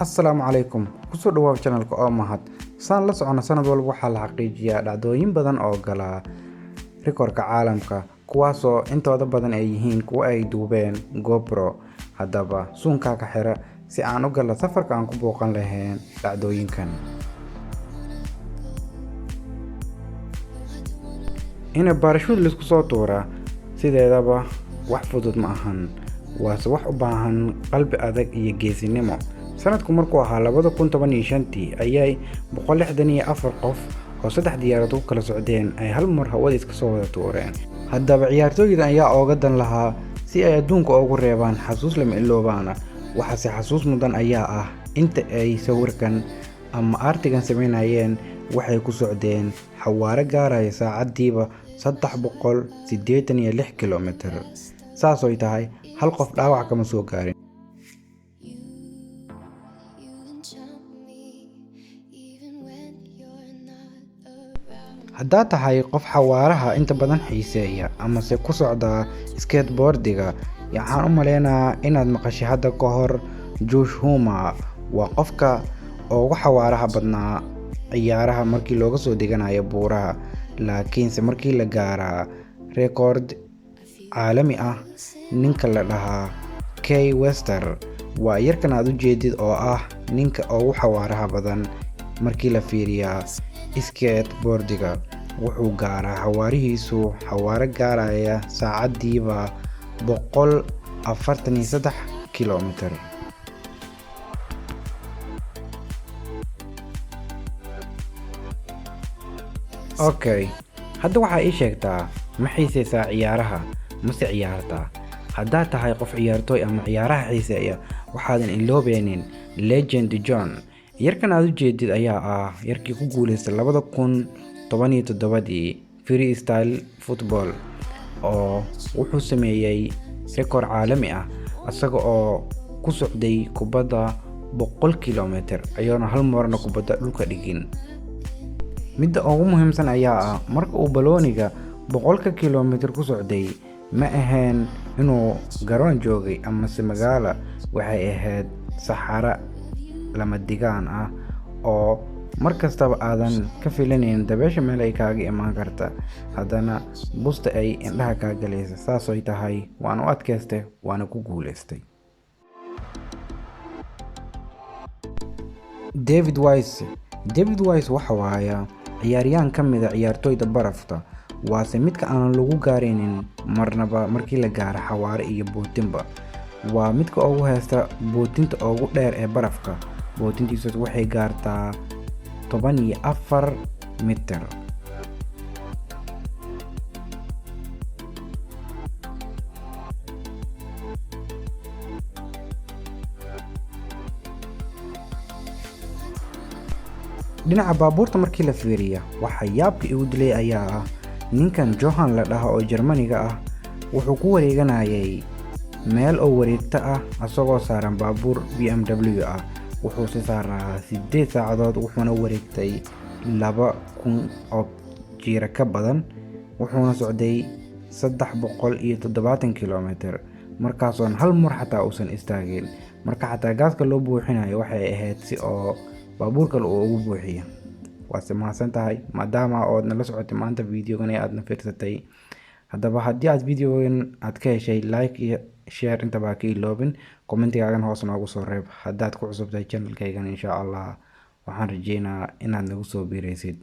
Assalaamu calaykum. Kusoo dhawaad channelka oo mahad. Saan la socono sanad walba waxaa la xaqiijiyaa dhacdooyin badan oo gala rikoorka caalamka, kuwaasoo intooda badan ay yihiin kuwa ay duubeen GoPro. Haddaba suunkaa ka xira si aan u galo safarka aan ku booqan lahayn dhacdooyinkan. In parachute laisku soo tuura sideedaba wax fudud ma ahan, waase wax u baahan qalbi adag iyo geesinimo. Sanadku markuu ahaa 2015 ayay 164 qof oo 3 diyaarad u kala socdeen ay hal mar hawada iska soo wada tuureen. Haddaba ciyaartooyda ayaa ooga dan lahaa si ay adduunka ugu reebaan xasuus lama iloobaana. Waxaase xasuus mudan ayaa ah inta ay sawirkan ama artigan sameynayeen waxay ku socdeen xawaare gaaraya saacadiiba 386 kilomitir. Saasoo tahay hal qof dhaawac kama soo gaarin. Haddaad tahay qof xawaaraha inta badan xiiseeya ama se ku socda skateboardiga, waxaan u maleynayaa inaad maqashay hadda ka hor Josh Homer. Waa qofka ugu xawaaraha badnaa ciyaaraha markii looga soo deganayo buuraha, laakiinse markii la gaaraa record caalami ah, ninka la dhahaa Kay Wester waa yarkan aad u jeedid oo ah ninka ugu xawaaraha badan markii la fiiriyaa skateboardiga. Wuxuu gaaraa xawaarihiisu xawaare gaaraya saacadiiba 143 kilomitir. Okay, hadda waxaa ii sheegtaa ma xiiseysaa ciyaaraha mase ciyaartaa? Haddaad tahay qof ciyaartooy ama ciyaaraha xiiseeya, waxaadan iloobeynin Legend John. Yarkan aad u jeedid ayaa ah yarkii ku guuleystay 2017 freestyle football oo wuxuu sameeyay rikoor caalami ah asaga oo ku socday kubadda 100 kilomitir ayaana hal marna kubadda dhulka dhigin. Midda ugu muhiimsan ayaa ah marka uu balooniga 100 kilomitir ku socday ma ahayn inuu garoon joogay ama si magaalo, waxay ahayd saxara lama digaan ah oo markastaba aadan ka filaneyn dabeesha meel ay kaaga imaan karta, haddana busta ay indhaha kaa galaysa. Saasoo tahay waan u adkaystay waana ku guuleystay. David Wise waxa waaya ciyaaryahan ka mid ah ciyaartooyda barafta, waase midka aan lagu gaaraynin marnaba markii la gaaro xawaare iyo bootinba. Waa midka ugu haysta bootinta ugu dheer ee barafka. Bootintiisu waxay gaartaa 14 mitir. Dhinaca baabuurta markii la fiiriyo, waxa yaabka igu dilay ayaa ah ninkan Johan la dhaho oo Jarmaniga ah. Wuxuu ku wareeganayay meel oo wareegta ah asagoo saaran baabuur BMW ah. Wuxuu si saaraa 8 saacadood wuxuuna wareegtay 2000 oo jiira ka badan, wuxuuna socday 370 kilomitir. Markaasoon hal mar xataa uusan istaagin. Marka xataa gaaska loo buuxinayo waxay ahayd si oo baabuurka uu ugu buuxiyo. Waase mahadsan tahay maadaama ood nala socotay maanta videogan aad na fiirsatay. Haddaba haddii aad videogan aad ka heshay, like iyo share intaba ka iloobin, commentigaagan hoos noogu soo reeb. Haddaad ku cusubtahay channelkaygan insha Allah waxaan rajeynayaa inaad nagu soo biiraysid.